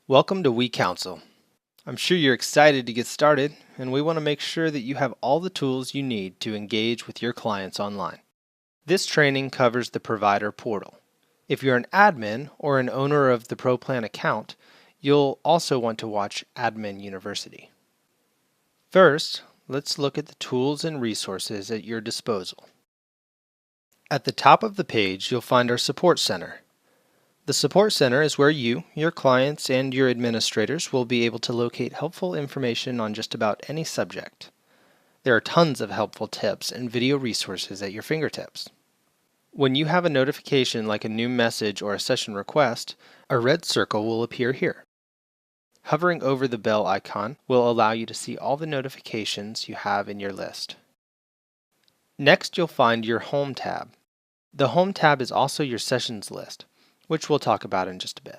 Welcome to Wecounsel. I'm sure you're excited to get started, and we want to make sure that you have all the tools you need to engage with your clients online. This training covers the provider portal. If you're an admin or an owner of the ProPlan account, you'll also want to watch Admin University. First, let's look at the tools and resources at your disposal. At the top of the page, you'll find our Support Center. The Support Center is where you, your clients, and your administrators will be able to locate helpful information on just about any subject. There are tons of helpful tips and video resources at your fingertips. When you have a notification like a new message or a session request, a red circle will appear here. Hovering over the bell icon will allow you to see all the notifications you have in your list. Next, you'll find your Home tab. The Home tab is also your sessions list, which we'll talk about in just a bit.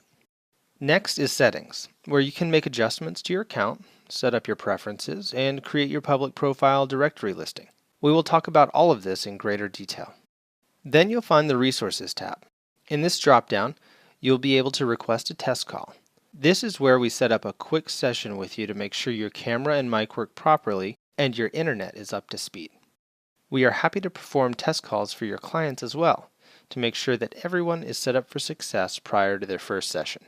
Next is Settings, where you can make adjustments to your account, set up your preferences, and create your public profile directory listing. We will talk about all of this in greater detail. Then you'll find the Resources tab. In this drop-down, you'll be able to request a test call. This is where we set up a quick session with you to make sure your camera and mic work properly and your internet is up to speed. We are happy to perform test calls for your clients as well, to make sure that everyone is set up for success prior to their first session.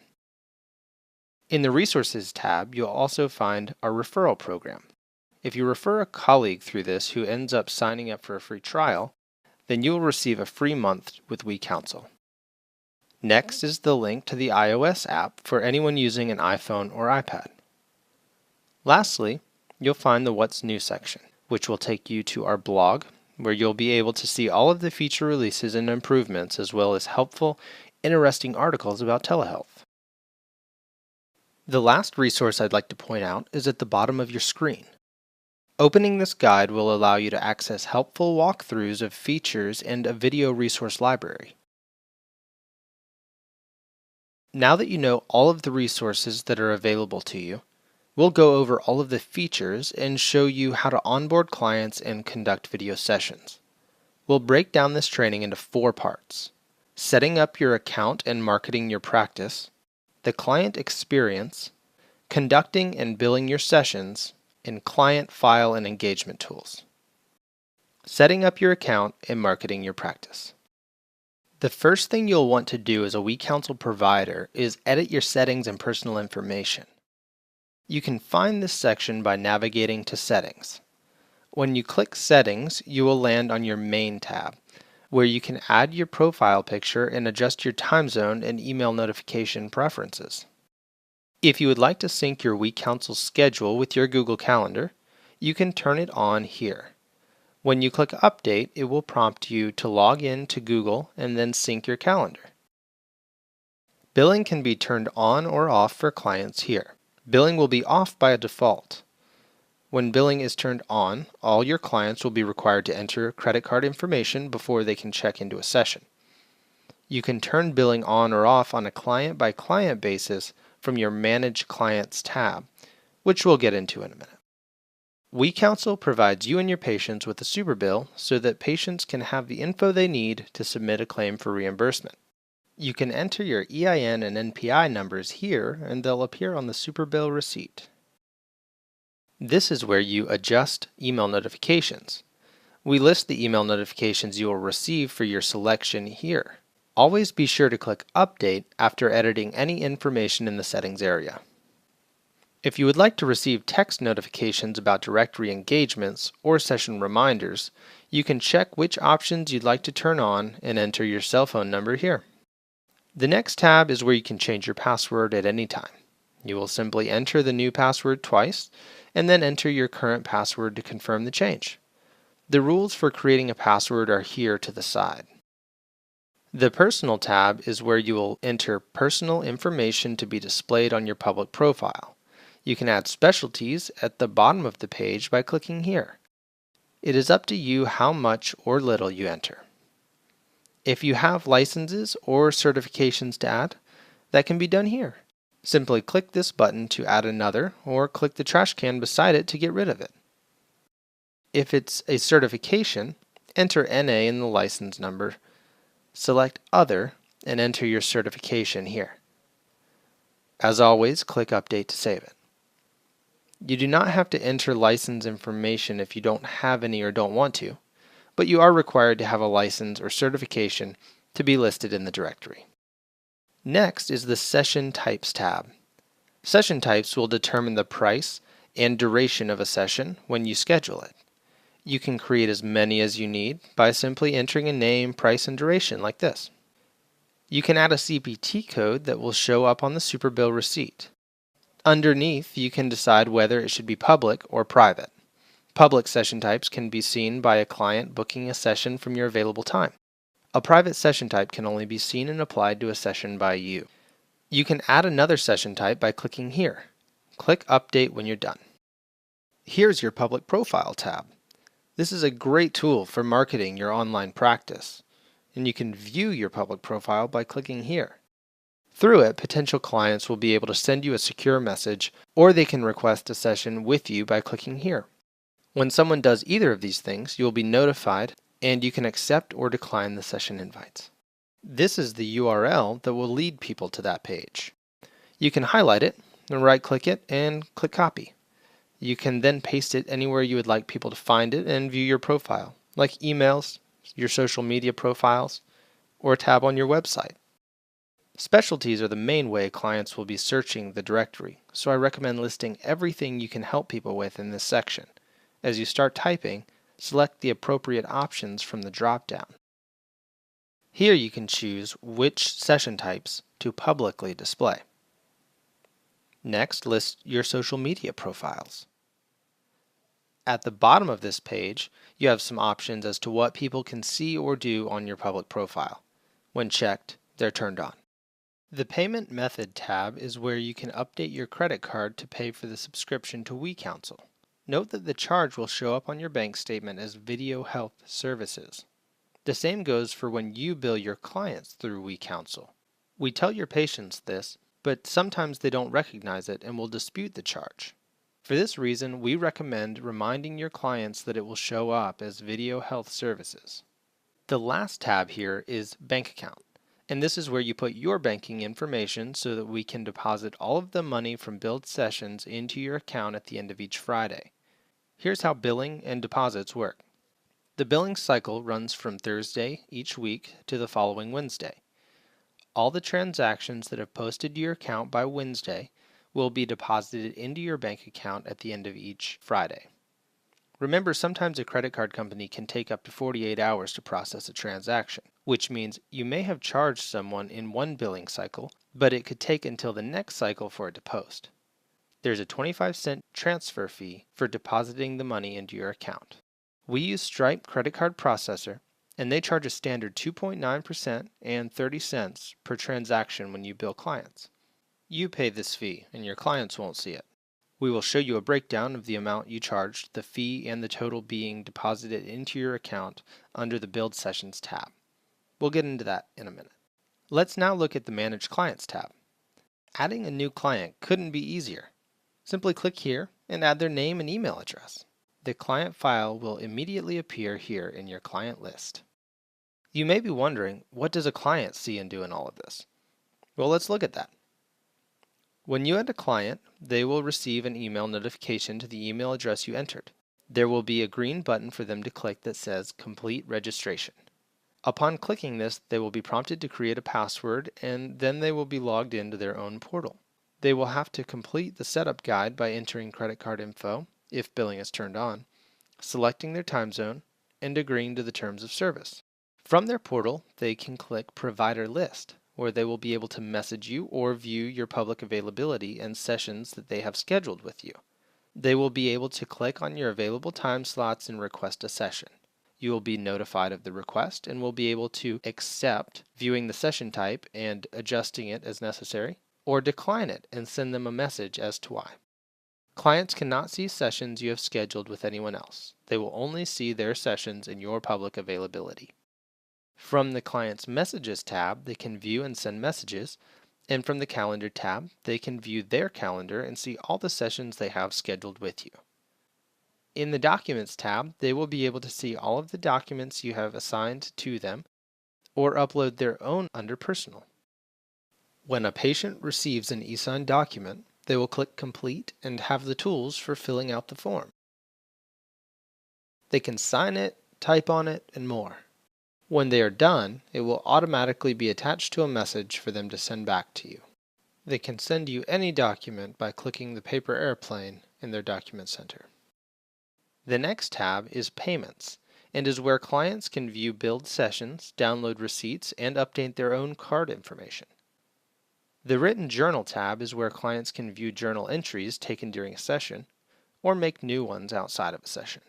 In the Resources tab, you'll also find our referral program. If you refer a colleague through this who ends up signing up for a free trial, then you will receive a free month with Wecounsel. Next is the link to the iOS app for anyone using an iPhone or iPad. Lastly, you'll find the What's New section, which will take you to our blog, where you'll be able to see all of the feature releases and improvements, as well as helpful, interesting articles about telehealth. The last resource I'd like to point out is at the bottom of your screen. Opening this guide will allow you to access helpful walkthroughs of features and a video resource library. Now that you know all of the resources that are available to you, we'll go over all of the features and show you how to onboard clients and conduct video sessions. We'll break down this training into 4 parts: setting up your account and marketing your practice, the client experience, conducting and billing your sessions, and client file and engagement tools. Setting up your account and marketing your practice. The first thing you'll want to do as a Wecounsel provider is edit your settings and personal information. You can find this section by navigating to Settings. When you click Settings, you will land on your Main tab, where you can add your profile picture and adjust your time zone and email notification preferences. If you would like to sync your Wecounsel schedule with your Google Calendar, you can turn it on here. When you click Update, it will prompt you to log in to Google and then sync your calendar. Billing can be turned on or off for clients here. Billing will be off by default. When billing is turned on, all your clients will be required to enter credit card information before they can check into a session. You can turn billing on or off on a client-by-client basis from your Manage Clients tab, which we'll get into in a minute. Wecounsel provides you and your patients with a super bill so that patients can have the info they need to submit a claim for reimbursement. You can enter your EIN and NPI numbers here, and they'll appear on the super bill receipt. This is where you adjust email notifications. We list the email notifications you will receive for your selection here. Always be sure to click Update after editing any information in the settings area. If you would like to receive text notifications about directory engagements or session reminders, you can check which options you'd like to turn on and enter your cell phone number here. The next tab is where you can change your password at any time. You will simply enter the new password twice and then enter your current password to confirm the change. The rules for creating a password are here to the side. The Personal tab is where you will enter personal information to be displayed on your public profile. You can add specialties at the bottom of the page by clicking here. It is up to you how much or little you enter. If you have licenses or certifications to add, that can be done here. Simply click this button to add another, or click the trash can beside it to get rid of it. If it's a certification, enter NA in the license number, select Other, and enter your certification here. As always, click Update to save it. You do not have to enter license information if you don't have any or don't want to, but you are required to have a license or certification to be listed in the directory. Next is the Session Types tab. Session types will determine the price and duration of a session when you schedule it. You can create as many as you need by simply entering a name, price, and duration like this. You can add a CPT code that will show up on the Superbill receipt. Underneath, you can decide whether it should be public or private. Public session types can be seen by a client booking a session from your available time. A private session type can only be seen and applied to a session by you. You can add another session type by clicking here. Click Update when you're done. Here's your Public Profile tab. This is a great tool for marketing your online practice, and you can view your public profile by clicking here. Through it, potential clients will be able to send you a secure message, or they can request a session with you by clicking here. When someone does either of these things, you will be notified, and you can accept or decline the session invites. This is the URL that will lead people to that page. You can highlight it, and right-click it, and click Copy. You can then paste it anywhere you would like people to find it and view your profile, like emails, your social media profiles, or a tab on your website. Specialties are the main way clients will be searching the directory, so I recommend listing everything you can help people with in this section. As you start typing, select the appropriate options from the drop-down. Here you can choose which session types to publicly display. Next, list your social media profiles. At the bottom of this page, you have some options as to what people can see or do on your public profile. When checked, they're turned on. The Payment Method tab is where you can update your credit card to pay for the subscription to Wecounsel. Note that the charge will show up on your bank statement as Video Health Services. The same goes for when you bill your clients through Wecounsel. We tell your patients this, but sometimes they don't recognize it and will dispute the charge. For this reason, we recommend reminding your clients that it will show up as Video Health Services. The last tab here is Bank Account, and this is where you put your banking information so that we can deposit all of the money from billed sessions into your account at the end of each Friday. Here's how billing and deposits work. The billing cycle runs from Thursday each week to the following Wednesday. All the transactions that have posted to your account by Wednesday will be deposited into your bank account at the end of each Friday. Remember, sometimes a credit card company can take up to 48 hours to process a transaction, which means you may have charged someone in one billing cycle, but it could take until the next cycle for it to post. There's a 25-cent transfer fee for depositing the money into your account. We use Stripe Credit Card Processor, and they charge a standard 2.9% and 30 cents per transaction when you bill clients. You pay this fee, and your clients won't see it. We will show you a breakdown of the amount you charged, the fee, and the total being deposited into your account under the Build Sessions tab. We'll get into that in a minute. Let's now look at the Manage Clients tab. Adding a new client couldn't be easier. Simply click here and add their name and email address. The client file will immediately appear here in your client list. You may be wondering, what does a client see and do in all of this? Well, let's look at that. When you add a client, they will receive an email notification to the email address you entered. There will be a green button for them to click that says Complete Registration. Upon clicking this, they will be prompted to create a password, and then they will be logged into their own portal. They will have to complete the setup guide by entering credit card info, if billing is turned on, selecting their time zone, and agreeing to the terms of service. From their portal, they can click Provider List, where they will be able to message you or view your public availability and sessions that they have scheduled with you. They will be able to click on your available time slots and request a session. You will be notified of the request and will be able to accept viewing the session type and adjusting it as necessary, or decline it and send them a message as to why. Clients cannot see sessions you have scheduled with anyone else. They will only see their sessions in your public availability. From the Client's Messages tab, they can view and send messages, and from the Calendar tab, they can view their calendar and see all the sessions they have scheduled with you. In the Documents tab, they will be able to see all of the documents you have assigned to them, or upload their own under Personal. When a patient receives an e-sign document, they will click Complete and have the tools for filling out the form. They can sign it, type on it, and more. When they are done, it will automatically be attached to a message for them to send back to you. They can send you any document by clicking the paper airplane in their document center. The next tab is Payments, and is where clients can view billed sessions, download receipts, and update their own card information. The Written Journal tab is where clients can view journal entries taken during a session, or make new ones outside of a session.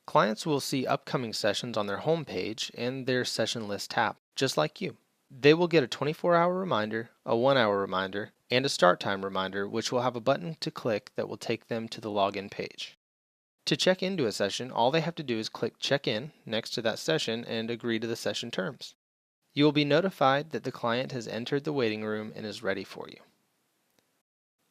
Clients will see upcoming sessions on their home page and their Session List tab, just like you. They will get a 24-hour reminder, a 1-hour reminder, and a start time reminder, which will have a button to click that will take them to the login page. To check into a session, all they have to do is click Check In next to that session and agree to the session terms. You will be notified that the client has entered the waiting room and is ready for you.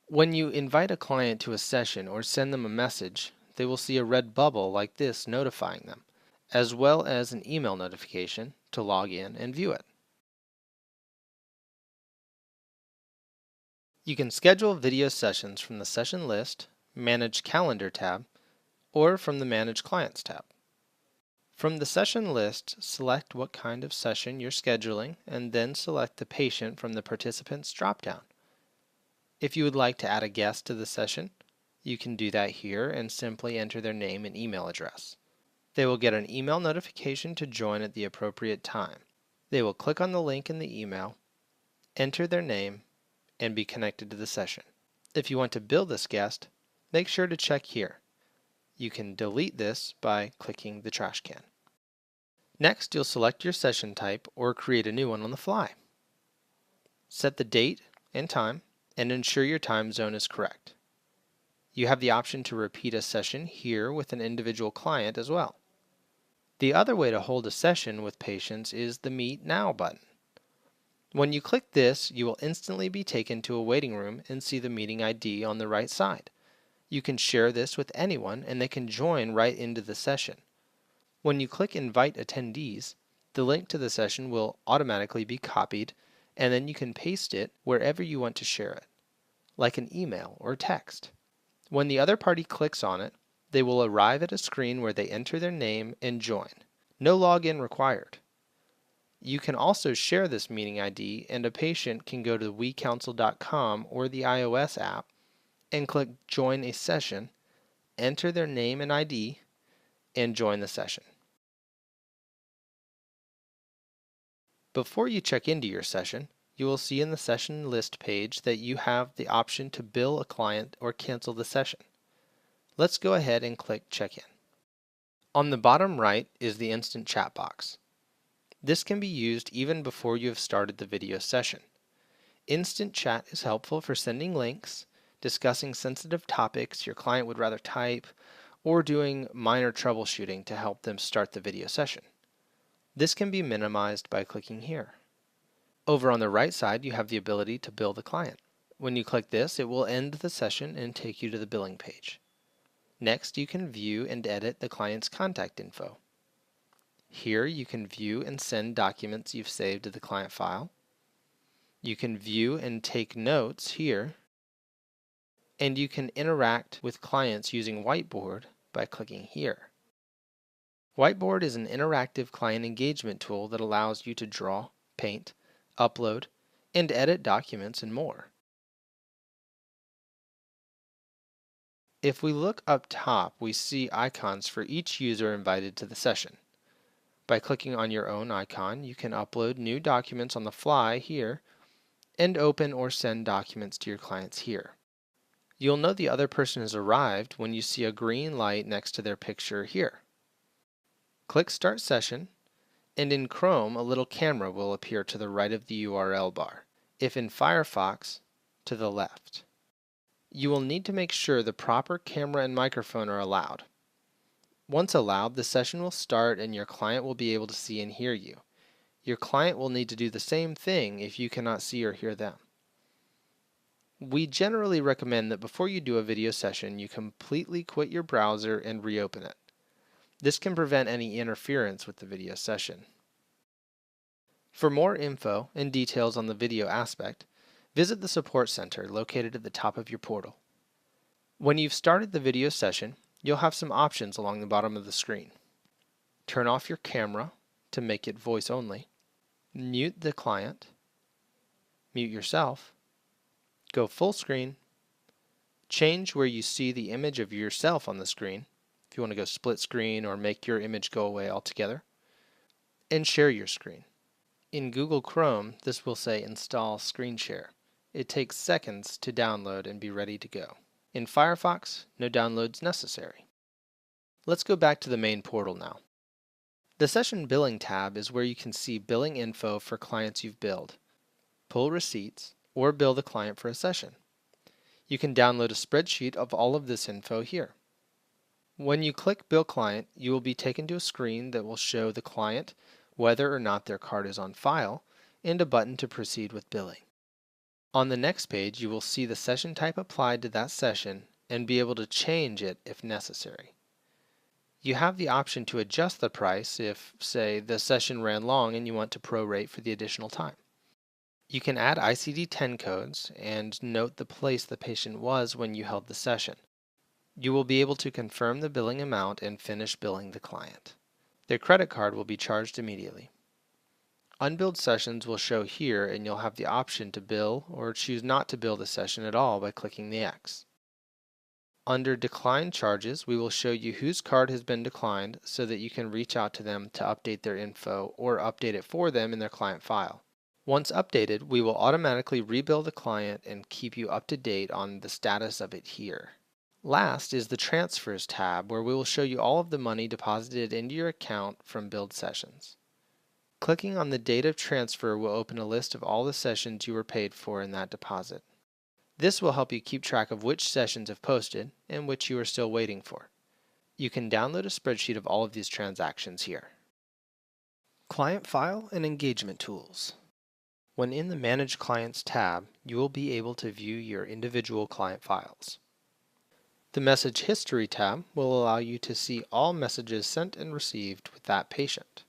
When you invite a client to a session or send them a message, they will see a red bubble like this notifying them, as well as an email notification to log in and view it. You can schedule video sessions from the Session List, Manage Calendar tab, or from the Manage Clients tab. From the Session List, select what kind of session you're scheduling and then select the patient from the Participants dropdown. If you would like to add a guest to the session, you can do that here and simply enter their name and email address. They will get an email notification to join at the appropriate time. They will click on the link in the email, enter their name, and be connected to the session. If you want to bill this guest, make sure to check here. You can delete this by clicking the trash can. Next, you'll select your session type or create a new one on the fly. Set the date and time and ensure your time zone is correct. You have the option to repeat a session here with an individual client as well. The other way to hold a session with patients is the Meet Now button. When you click this, you will instantly be taken to a waiting room and see the meeting ID on the right side. You can share this with anyone and they can join right into the session. When you click Invite Attendees, the link to the session will automatically be copied, and then you can paste it wherever you want to share it, like an email or text. When the other party clicks on it, they will arrive at a screen where they enter their name and join. No login required. You can also share this meeting ID, and a patient can go to wecounsel.com or the iOS app and click Join a Session, enter their name and ID, and join the session. Before you check into your session, you will see in the Session List page that you have the option to bill a client or cancel the session. Let's go ahead and click Check In. On the bottom right is the instant chat box. This can be used even before you have started the video session. Instant chat is helpful for sending links, discussing sensitive topics your client would rather type, or doing minor troubleshooting to help them start the video session. This can be minimized by clicking here. Over on the right side, you have the ability to bill the client. When you click this, it will end the session and take you to the billing page. Next, you can view and edit the client's contact info. Here, you can view and send documents you've saved to the client file. You can view and take notes here. And you can interact with clients using Whiteboard by clicking here. Whiteboard is an interactive client engagement tool that allows you to draw, paint, upload, and edit documents and more. If we look up top, we see icons for each user invited to the session. By clicking on your own icon, you can upload new documents on the fly here and open or send documents to your clients here. You'll know the other person has arrived when you see a green light next to their picture here. Click Start Session, and in Chrome, a little camera will appear to the right of the URL bar. If in Firefox, to the left. You will need to make sure the proper camera and microphone are allowed. Once allowed, the session will start and your client will be able to see and hear you. Your client will need to do the same thing if you cannot see or hear them. We generally recommend that before you do a video session, you completely quit your browser and reopen it. This can prevent any interference with the video session. For more info and details on the video aspect, Visit the Support Center located at the top of your portal. When you've started the video session, you'll have some options along the bottom of the screen. Turn off your camera to make it voice only. Mute the client. Mute yourself. Go full screen. Change where you see the image of yourself on the screen, if you want to go split screen or make your image go away altogether. And share your screen. In Google Chrome, this will say Install Screen Share. It takes seconds to download and be ready to go. In Firefox, no downloads necessary. Let's go back to the main portal now. The Session Billing tab is where you can see billing info for clients you've billed, pull receipts, or bill the client for a session. You can download a spreadsheet of all of this info here. When you click Bill Client, you will be taken to a screen that will show the client whether or not their card is on file and a button to proceed with billing. On the next page, you will see the session type applied to that session and be able to change it if necessary. You have the option to adjust the price if, say, the session ran long and you want to prorate for the additional time. You can add ICD-10 codes and note the place the patient was when you held the session. You will be able to confirm the billing amount and finish billing the client. Their credit card will be charged immediately. Unbilled sessions will show here, and you'll have the option to bill or choose not to bill the session at all by clicking the X. Under Decline Charges, we will show you whose card has been declined so that you can reach out to them to update their info or update it for them in their client file. Once updated, we will automatically rebill the client and keep you up to date on the status of it here. Last is the Transfers tab, where we will show you all of the money deposited into your account from billed sessions. Clicking on the date of transfer will open a list of all the sessions you were paid for in that deposit. This will help you keep track of which sessions have posted and which you are still waiting for. You can download a spreadsheet of all of these transactions here. Client File and Engagement Tools. When in the Manage Clients tab, you will be able to view your individual client files. The Message History tab will allow you to see all messages sent and received with that patient.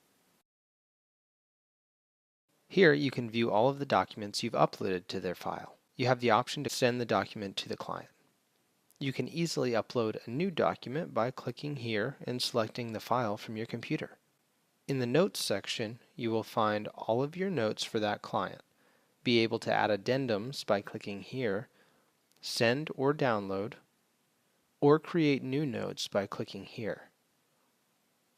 Here you can view all of the documents you've uploaded to their file. You have the option to send the document to the client. You can easily upload a new document by clicking here and selecting the file from your computer. In the Notes section, you will find all of your notes for that client. Be able to add addendums by clicking here, Send or Download, or create new notes by clicking here.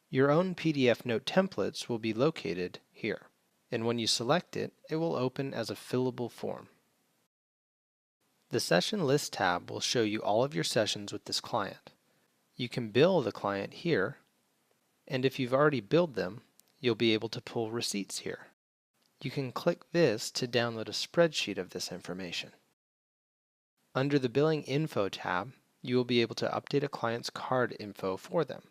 Your own PDF note templates will be located here, and when you select it, it will open as a fillable form. The Session List tab will show you all of your sessions with this client. You can bill the client here, and if you've already billed them, you'll be able to pull receipts here. You can click this to download a spreadsheet of this information. Under the Billing Info tab, you will be able to update a client's card info for them.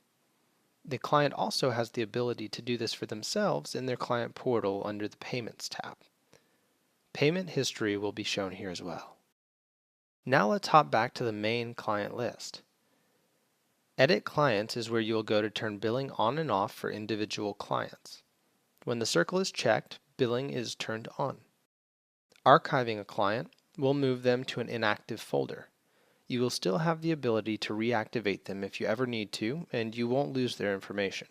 The client also has the ability to do this for themselves in their client portal under the Payments tab. Payment history will be shown here as well. Now let's hop back to the main client list. Edit Clients is where you will go to turn billing on and off for individual clients. When the circle is checked, billing is turned on. Archiving a client will move them to an inactive folder. You will still have the ability to reactivate them if you ever need to, and you won't lose their information.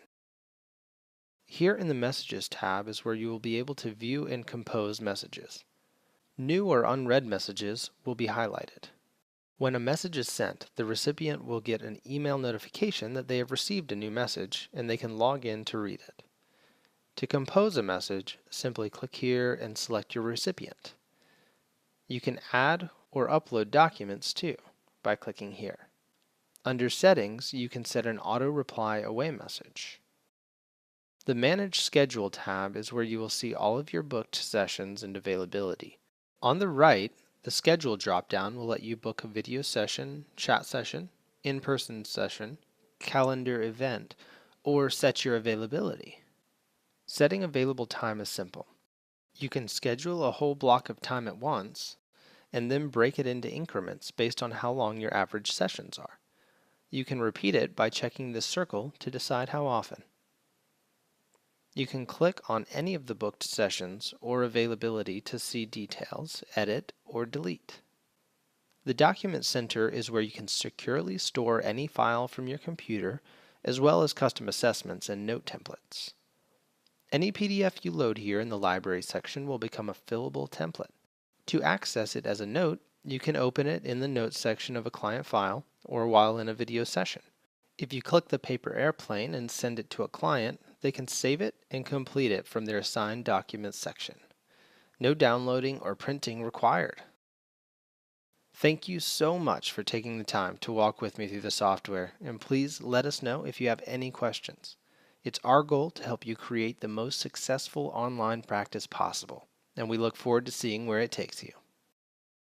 Here in the Messages tab is where you will be able to view and compose messages. New or unread messages will be highlighted. When a message is sent, the recipient will get an email notification that they have received a new message, and they can log in to read it. To compose a message, simply click here and select your recipient. You can add or upload documents too by clicking here. Under Settings, you can set an auto reply away message. The Manage Schedule tab is where you will see all of your booked sessions and availability. On the right, the Schedule dropdown will let you book a video session, chat session, in-person session, calendar event, or set your availability. Setting available time is simple. You can schedule a whole block of time at once, and then break it into increments based on how long your average sessions are. You can repeat it by checking this circle to decide how often. You can click on any of the booked sessions or availability to see details, edit, or delete. The Document Center is where you can securely store any file from your computer, as well as custom assessments and note templates. Any PDF you load here in the Library section will become a fillable template. To access it as a note, you can open it in the Notes section of a client file or while in a video session. If you click the paper airplane and send it to a client, they can save it and complete it from their assigned Documents section. No downloading or printing required. Thank you so much for taking the time to walk with me through the software, and please let us know if you have any questions. It's our goal to help you create the most successful online practice possible, and we look forward to seeing where it takes you.